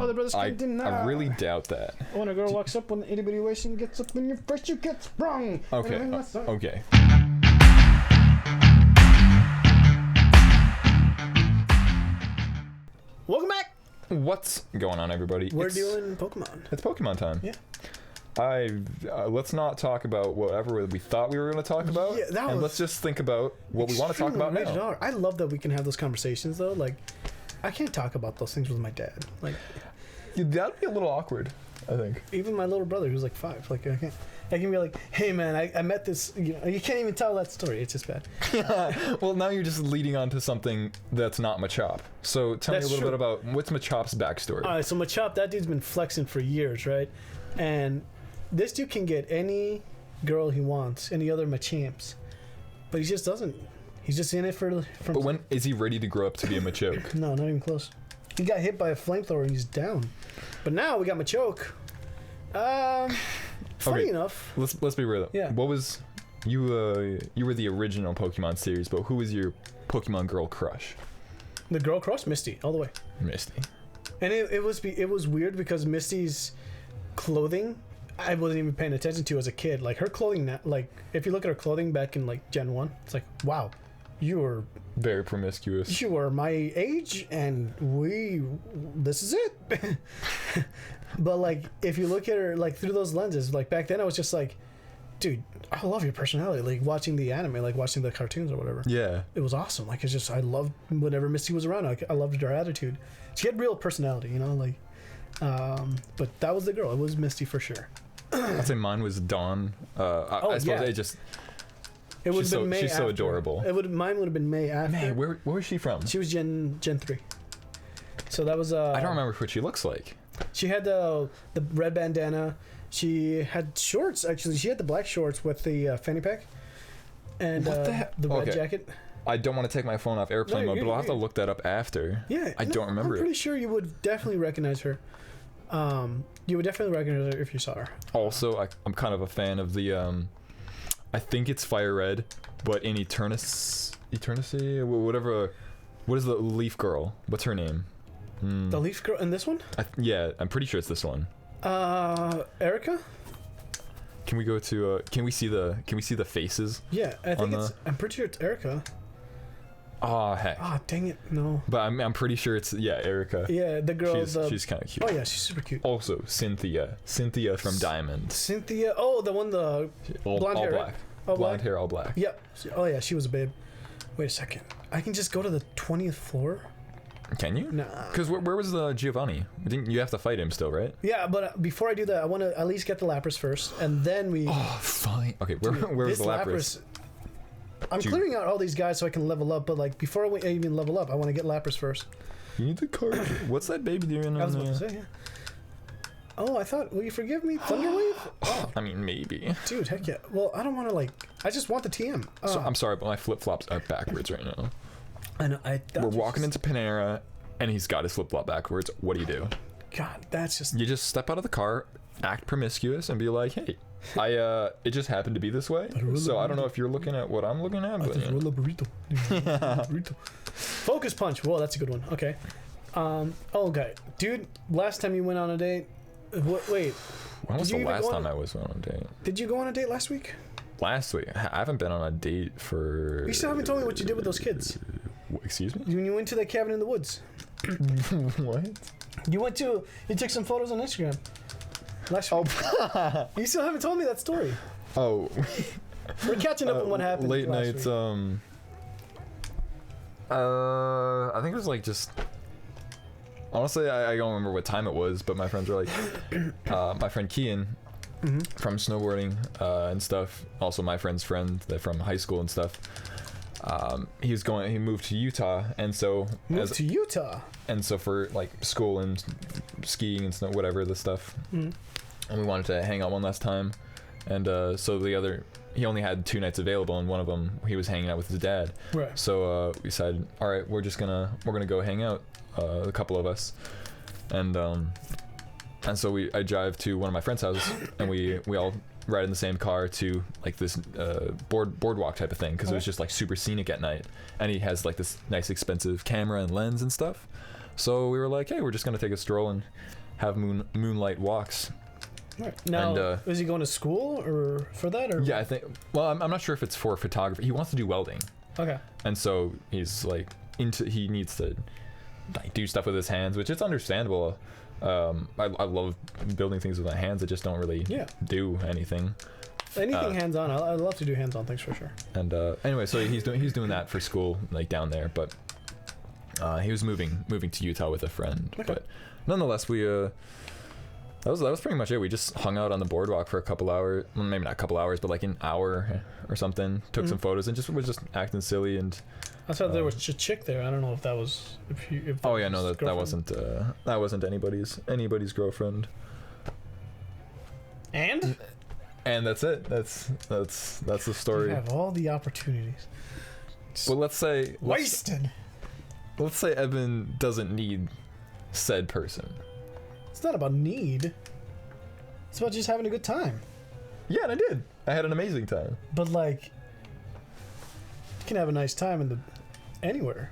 Other brothers can't deny. I really doubt that. When a girl walks up, when anybody wishing gets up in your face, you get sprung. Okay. Okay. Welcome back. What's going on, everybody? We're doing Pokemon. It's Pokemon time. Yeah. Let's not talk about whatever we thought we were going to talk about. Yeah, and let's just think about what we want to talk about now. I love that we can have those conversations, though. Like, I can't talk about those things with my dad. Like, that'd be a little awkward, I think. Even my little brother, who's like 5, like I can be like, hey man, I met this. You can't even tell that story. It's just bad. Well, now you're just leading on to something that's not Machop. So tell me a little bit about what's Machop's backstory. All right, so Machop, that dude's been flexing for years, right? And this dude can get any girl he wants, any other Machamps, but he just doesn't. He's just in it for. But when is he ready to grow up to be a Machoke? No, not even close. He got hit by a flamethrower and he's down. But now we got Machoke. Funny enough. Let's be real. Yeah. What was you? You were the original Pokemon series, but who was your Pokemon girl crush? The girl crush, Misty, all the way. Misty. And it was weird because Misty's clothing, I wasn't even paying attention to as a kid. Like her clothing, like if you look at her clothing back in like Gen 1, it's like, wow, you were very promiscuous. You were my age, and this is it. But like, if you look at her like through those lenses, like back then, I was just like, dude, I love your personality. Like watching the anime, like watching the cartoons or whatever. Yeah, it was awesome. Like it's just, I loved whenever Misty was around. I loved her attitude. She had real personality, you know, like. But that was the girl. It was Misty for sure. I'd say mine was Dawn. I suppose it just. It would have been May. She's after. So adorable. Mine would have been May after. May, where was she from? She was Gen 3. So that was. I don't remember what she looks like. She had the red bandana. She had shorts. Actually, she had the black shorts with the fanny pack, and the red jacket. I don't want to take my phone off airplane mode, but I'll have to look that up after. Yeah, I don't remember. I'm pretty sure you would definitely recognize her. You would definitely recognize her if you saw her. Also, I'm kind of a fan of the. I think it's Fire Red, but in Eternacy, whatever. What is the Leaf Girl? What's her name? The Leaf Girl in this one? Yeah, I'm pretty sure it's this one. Erica? Can we go to? Can we see the faces? Yeah, I think I'm pretty sure it's Erica. Oh heck! Ah, dang it, no. But I'm pretty sure it's Erica. Yeah, the girl. She's kind of cute. Oh yeah, she's super cute. Also, Cynthia from Diamond. Cynthia. Oh, the one blonde hair. All black. Blonde hair, all black. Yep. Oh yeah, she was a babe. Wait a second. I can just go to the 20th floor. Can you? Nah. Because where was Giovanni? Didn't you have to fight him still, right? Yeah, but before I do that, I want to at least get the Lapras first, and then we. Oh, fine. Okay, where was the Lapras? I'm clearing out all these guys so I can level up, but like before I even level up, I want to get Lapras first. You need the card. What's that baby doing? I was about to say, yeah. Oh, I thought, will you forgive me? Thunderwave? Oh. I mean, maybe. Dude, heck yeah. Well, I don't want to I just want the TM. So, I'm sorry, but my flip-flops are backwards right now. I know. We're walking into Panera, and he's got his flip-flop backwards. What do? God, that's just... You just step out of the car, act promiscuous, and be like, hey, it just happened to be this way. So I don't know if you're looking at what I'm looking at, but... burrito. Burrito. Focus Punch. Whoa, that's a good one. Okay. Okay. Dude, last time you went on a date... Wait. When was the last time I was on a date? Did you go on a date last week? Last week? I haven't been on a date for... You still haven't told me what you did with those kids. Excuse me? When you went to that cabin in the woods. What? You took some photos on Instagram. Last week. Oh. You still haven't told me that story. Oh. We're catching up on what happened late nights, I think it was like just... Honestly, I don't remember what time it was, but my friends were like... my friend Kian from snowboarding and stuff, also my friend's friend from high school and stuff, he moved to Utah, and so... And so for like school and skiing and snow, whatever the stuff, and we wanted to hang out one last time, and so he only had 2 nights available, and one of them he was hanging out with his dad. Right. So we decided, all right, we're gonna go hang out, a couple of us, and so I drive to one of my friend's houses, and we all ride in the same car to like this boardwalk type of thing, because it was just like super scenic at night, and he has like this nice expensive camera and lens and stuff. So we were like, hey, we're just gonna take a stroll and have moonlight walks. All right. Now, And, is he going to school or for that? Or Yeah, I think. Well, I'm not sure if it's for photography. He wants to do welding, Okay. and so he's like he needs to like do stuff with his hands, which is understandable. I love building things with my hands. I just don't really Yeah. do anything. Anything hands-on. I love to do hands-on things for sure. And anyway, so he's doing that for school, like down there. But he was moving to Utah with a friend. Okay. But nonetheless, we that was pretty much it. We just hung out on the boardwalk for a couple hours. Well, maybe not a couple hours, but like an hour or something. Took some photos and was just acting silly. And I thought there was a chick there. I don't know if that was if that oh yeah, was no, his that wasn't anybody's girlfriend. And And that's it. That's the story. you have all the opportunities. Well, let's say Wasted. let's say Evan doesn't need said person. It's not about need. It's about just having a good time. Yeah, and I did. I had an amazing time. But like, you can have a nice time anywhere,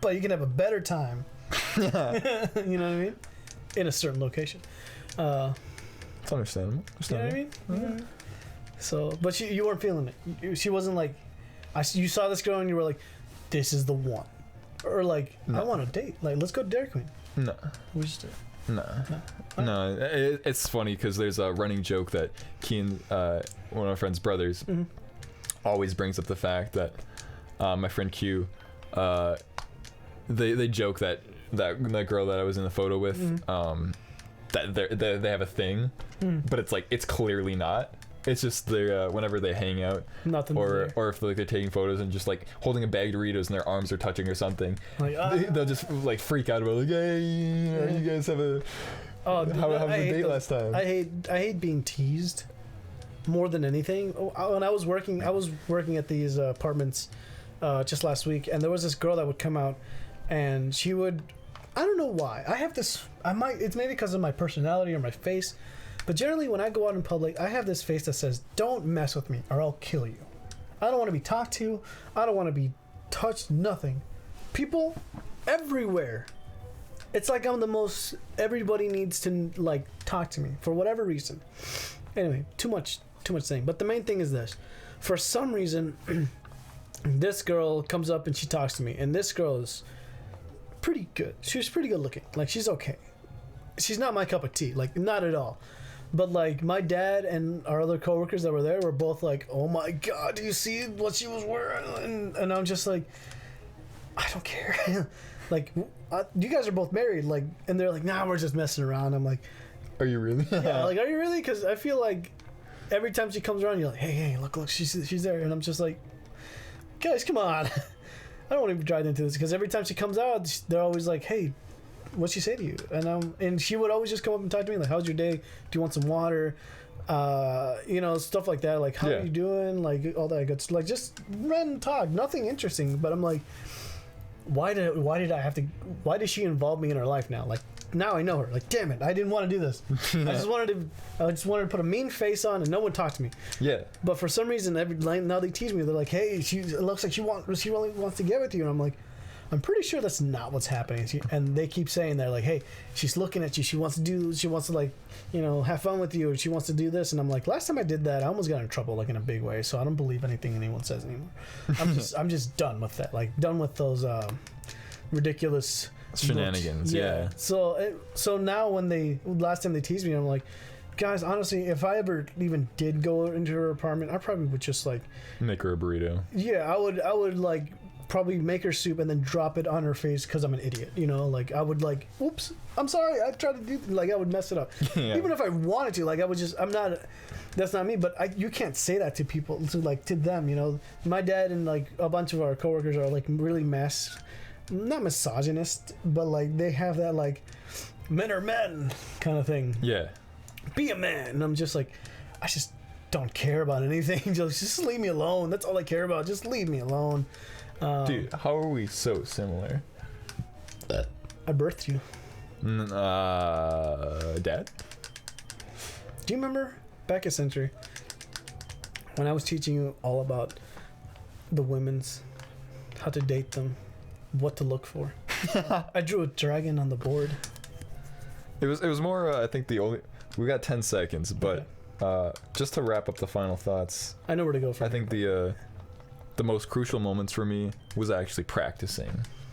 but you can have a better time. You know what I mean? In a certain location. It's understandable. You know what I mean? Mm-hmm. So, but you weren't feeling it. She wasn't like, you saw this girl and you were like, this is the one, or like, No. I want a date. Like, let's go to Dairy Queen. No. We just do. No. It's funny because there's a running joke that Kean, one of my friend's brothers, always brings up the fact that my friend Q, they joke that girl that I was in the photo with, that they have a thing, but it's like it's clearly not. It's just they whenever they hang out, Nothing. or if like they're taking photos and just like holding a bag of Doritos and their arms are touching or something, like, they'll just like freak out about like, hey, you guys have a oh, dude, how was I the hate date those- last time? I hate being teased more than anything. When I was working at these apartments just last week, and there was this girl that would come out, and she would, I don't know why. I have this. It's maybe because of my personality or my face, but generally when I go out in public, I have this face that says, "Don't mess with me, or I'll kill you." I don't want to be talked to. I don't want to be touched. Nothing. People everywhere. It's like I'm the most. Everybody needs to like talk to me for whatever reason. Anyway, too much saying. But the main thing is this: for some reason, this girl comes up and she talks to me, and this girl is pretty good. She's pretty good looking. Like, she's okay. She's not my cup of tea. Like, not at all. But like, my dad and our other coworkers that were there were both like, "Oh my god, do you see what she was wearing?" And I'm just like, I don't care. Like, you guys are both married, like, and they're like, "Nah, we're just messing around." I'm like, Are you really? yeah, like, are you really? Because I feel like every time she comes around, you're like, hey, look, she's there, and I'm just like, guys, come on. I don't want to be dragged into this because every time she comes out, they're always like, hey, what'd she say to you? And she would always just come up and talk to me like, how's your day? Do you want some water? Stuff like that. Like, how are you doing? Like, all that good stuff. Like, just random talk, nothing interesting. But I'm like, why did she involve me in her life now? Like, now I know her. Like, damn it, I didn't want to do this. I just wanted to put a mean face on and no one talk to me. Yeah. But for some reason, now they tease me. They're like, hey, it looks like she really wants to get with you. And I'm like, I'm pretty sure that's not what's happening. And they keep saying they're like, hey, she's looking at you. She wants to like, have fun with you. Or she wants to do this. And I'm like, last time I did that, I almost got in trouble, like, in a big way. So I don't believe anything anyone says anymore. I'm just done with that. Like, done with those ridiculous Shenanigans. Yeah. So now last time they teased me, I'm like, guys, honestly, if I ever even did go into her apartment, I probably would just like Make her a burrito. Yeah, I would like probably make her soup and then drop it on her face because I'm an idiot. Like, I would like, oops, I'm sorry, I tried to do, like, I would mess it up. Yeah. Even if I wanted to, like, I would just, that's not me. But you can't say that to people, to them. My dad and like a bunch of our coworkers are like really not misogynist, but like they have that like men are men kind of thing. Yeah. Be a man. And I'm just like, I just don't care about anything. Just leave me alone. That's all I care about. Just leave me alone. Dude, how are we so similar? I birthed you. Dad? Do you remember back at Century when I was teaching you all about the women's, how to date them, what to look for? I drew a dragon on the board. It was more. I think we got 10 seconds, but just to wrap up the final thoughts. I know where to go from. I think the most crucial moments for me was actually practicing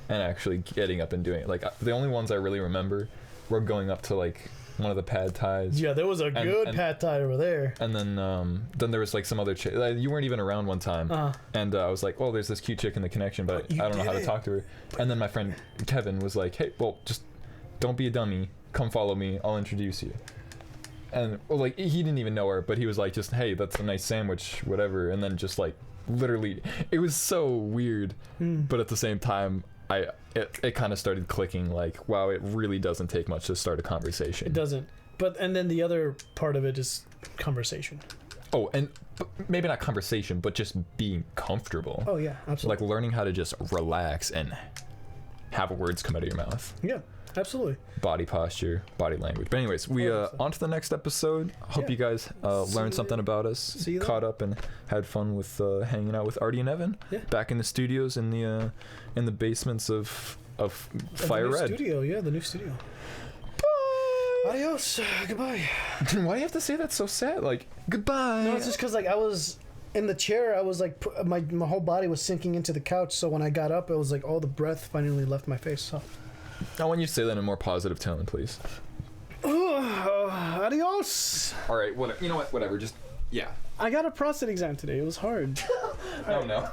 and actually getting up and doing it. Like the only ones I really remember were going up to like one of the pad ties. Yeah, there was a good pad thai over there. And then there was like some other chick. Like, you weren't even around one time. And I was like, well, there's this cute chick in the connection, but I don't know how to talk to her. And then my friend Kevin was like, hey, well, just don't be a dummy. Come follow me. I'll introduce you. And well, like he didn't even know her, but he was like, just hey, that's a nice sandwich, whatever. And then just like literally, it was so weird, but at the same time, it kind of started clicking. Like, wow, it really doesn't take much to start a conversation. It doesn't. And then the other part of it is conversation. Oh, and maybe not conversation, but just being comfortable. Oh yeah, absolutely. Like learning how to just relax and have words come out of your mouth. Yeah. Absolutely. Body posture, body language. But anyways, we on to the next episode. Hope you guys learned something about us, caught up, and had fun with hanging out with Artie and Evan. Yeah. Back in the studios in the basements of Fire Red. Studio, yeah, the new studio. Bye. Adios. Goodbye. Why do you have to say that so sad? Like goodbye. No, it's just because like I was in the chair. I was like my whole body was sinking into the couch. So when I got up, it was like all the breath finally left my face. So. I want you to say that in a more positive tone, please. Adios. All right, whatever. You know what? Whatever. Just yeah. I got a prostate exam today. It was hard. No.